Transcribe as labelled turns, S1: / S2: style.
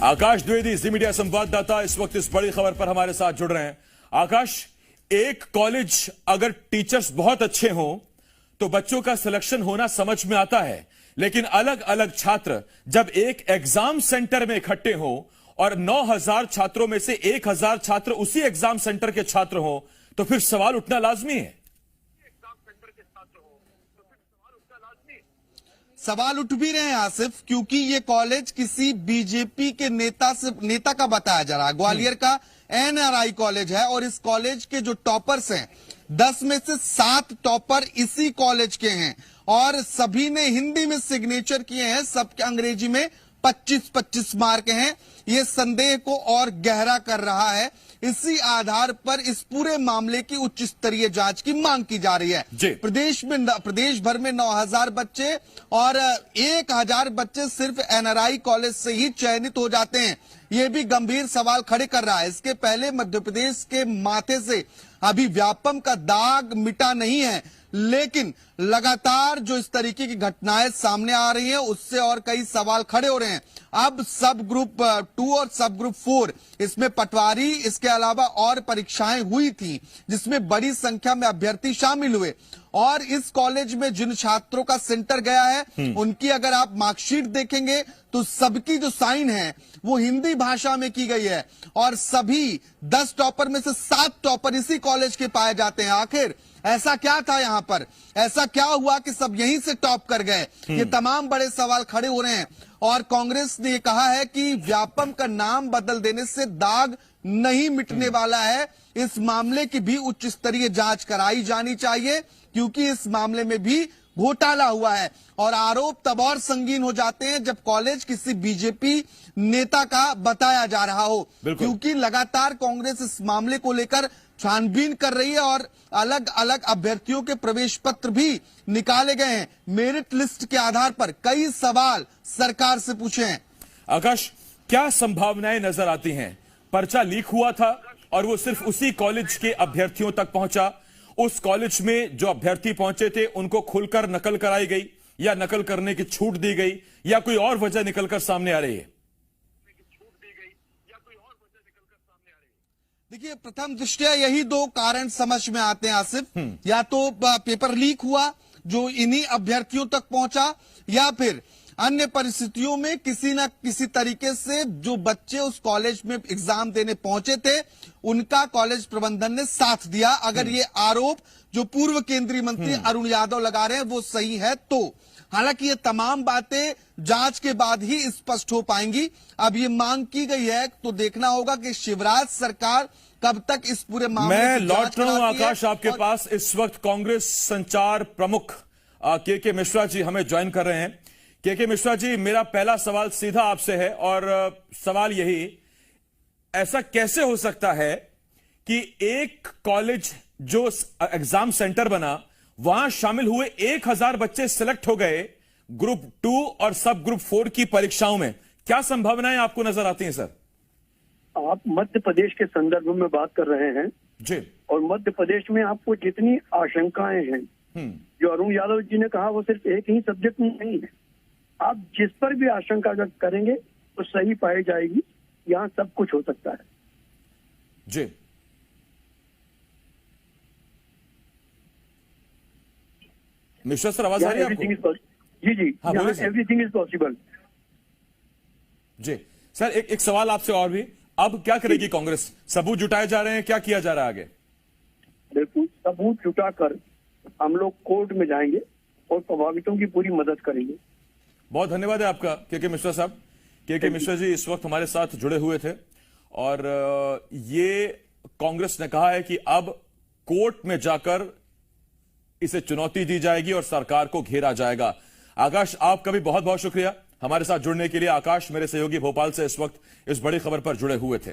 S1: आकाश द्विवेदी, जी media संवाददाता, इस वक्त इस बड़ी खबर पर हमारे साथ जुड़ रहे हैं। आकाश, एक कॉलेज अगर टीचर्स बहुत अच्छे हों तो बच्चों का सिलेक्शन होना समझ में आता है, लेकिन अलग अलग छात्र जब एक एग्जाम सेंटर में इकट्ठे हों और 9,000 छात्रों में से 1,000 छात्र उसी एग्जाम सेंटर के छात्र हों तो फिर सवाल उठना लाजमी है।
S2: सवाल उठ भी रहे हैं आसिफ, क्योंकि ये कॉलेज किसी बीजेपी के नेता का बताया जा रहा है। ग्वालियर का एनआरआई कॉलेज है और इस कॉलेज के जो टॉपर्स हैं 10 में से 7 टॉपर इसी कॉलेज के हैं और सभी ने हिंदी में सिग्नेचर किए हैं, सबके अंग्रेजी में 25-25 मार्क हैं। ये संदेह को और गहरा कर रहा है। इसी आधार पर इस पूरे मामले की उच्च स्तरीय जांच की मांग की जा रही है। प्रदेश भर में 9,000 बच्चे और 1,000 बच्चे सिर्फ एनआरआई कॉलेज से ही चयनित हो जाते हैं। ये भी गंभीर सवाल खड़े कर रहा है। इसके पहले मध्य प्रदेश के माथे से अभी व्यापम का दाग मिटा नहीं है, लेकिन लगातार जो इस तरीके की घटनाएं सामने आ रही हैं उससे और कई सवाल खड़े हो रहे हैं। अब सब ग्रुप 2 और सब ग्रुप 4 इसमें पटवारी, इसके अलावा और परीक्षाएं हुई थी जिसमें बड़ी संख्या में अभ्यर्थी शामिल हुए और इस कॉलेज में जिन छात्रों का सेंटर गया है उनकी अगर आप मार्कशीट देखेंगे तो सबकी जो साइन है वो हिंदी भाषा में की गई है और सभी 10 टॉपर में से 7 टॉपर इसी कॉलेज के पाए जाते हैं। आखिर ऐसा क्या था यहाँ पर, ऐसा क्या हुआ कि सब यहीं से टॉप कर गए? ये तमाम बड़े सवाल खड़े हो रहे हैं और कांग्रेस ने कहा है कि व्यापम का नाम बदल देने से दाग नहीं मिटने वाला है। इस मामले की भी उच्च स्तरीय जांच कराई जानी चाहिए क्योंकि इस मामले में भी घोटाला हुआ है और आरोप तब और संगीन हो जाते हैं जब कॉलेज किसी बीजेपी नेता का बताया जा रहा हो, क्योंकि लगातार कांग्रेस इस मामले को लेकर छानबीन कर रही है और अलग अलग अभ्यर्थियों के प्रवेश पत्र भी निकाले गए हैं। मेरिट लिस्ट के आधार पर कई सवाल सरकार से पूछे हैं।
S1: आकाश, क्या संभावनाएं नजर आती हैं? पर्चा लीक हुआ था और वो सिर्फ उसी कॉलेज के अभ्यर्थियों तक पहुंचा। उस कॉलेज में जो अभ्यर्थी पहुंचे थे उनको खुलकर नकल कराई गई या नकल करने की छूट दी गई या कोई और वजह निकलकर सामने आ रही है?
S2: देखिए, प्रथम दृष्टया यही 2 कारण समझ में आते हैं आसिफ। या तो पेपर लीक हुआ जो इन्हीं अभ्यर्थियों तक पहुंचा या फिर अन्य परिस्थितियों में किसी न किसी तरीके से जो बच्चे उस कॉलेज में एग्जाम देने पहुंचे थे उनका कॉलेज प्रबंधन ने साथ दिया। अगर ये आरोप जो पूर्व केंद्रीय मंत्री अरुण यादव लगा रहे हैं वो सही है तो। हालांकि ये तमाम बातें जांच के बाद ही स्पष्ट हो पाएंगी। अब ये मांग की गई है तो देखना होगा कि शिवराज सरकार कब तक इस पूरे मामले
S1: मैं लौट रहा हूं आकाश आपके पास। इस वक्त कांग्रेस संचार प्रमुख के मिश्रा जी हमें ज्वाइन कर रहे हैं। के मिश्रा जी, मेरा पहला सवाल सीधा आपसे है और सवाल यही, ऐसा कैसे हो सकता है कि एक कॉलेज जो एग्जाम सेंटर बना वहां शामिल हुए 1,000 बच्चे सिलेक्ट हो गए ग्रुप 2 और सब ग्रुप 4 की परीक्षाओं में? क्या संभावनाएं आपको नजर आती हैं सर?
S3: आप मध्य प्रदेश के संदर्भ में बात कर रहे हैं
S1: जी, और
S3: मध्य प्रदेश में आपको जितनी आशंकाएं हैं जो अरुण यादव जी ने कहा वो सिर्फ एक ही सब्जेक्ट में नहीं है। आप जिस पर भी आशंका व्यक्त करेंगे वो सही पाई जाएगी। यहाँ सब कुछ हो सकता है।
S1: जी, मिश्रा सर, आवाज आ रही है आपको?
S3: जी,
S1: हाँ,
S3: एवरीथिंग इज पॉसिबल।
S1: जी सर, एक सवाल आपसे और भी, अब क्या करेगी कांग्रेस? सबूत जुटाए जा रहे हैं, क्या किया जा रहा है आगे?
S3: बिल्कुल, सबूत जुटाकर हम लोग कोर्ट में जाएंगे और प्रभावितों की पूरी मदद करेंगे।
S1: बहुत धन्यवाद है आपका के मिश्रा साहब। के मिश्रा जी इस वक्त हमारे साथ जुड़े हुए थे और ये कांग्रेस ने कहा है कि अब कोर्ट में जाकर इसे चुनौती दी जाएगी और सरकार को घेरा जाएगा। आकाश, आपका भी बहुत बहुत शुक्रिया हमारे साथ जुड़ने के लिए। आकाश मेरे सहयोगी भोपाल से इस वक्त इस बड़ी खबर पर जुड़े हुए थे।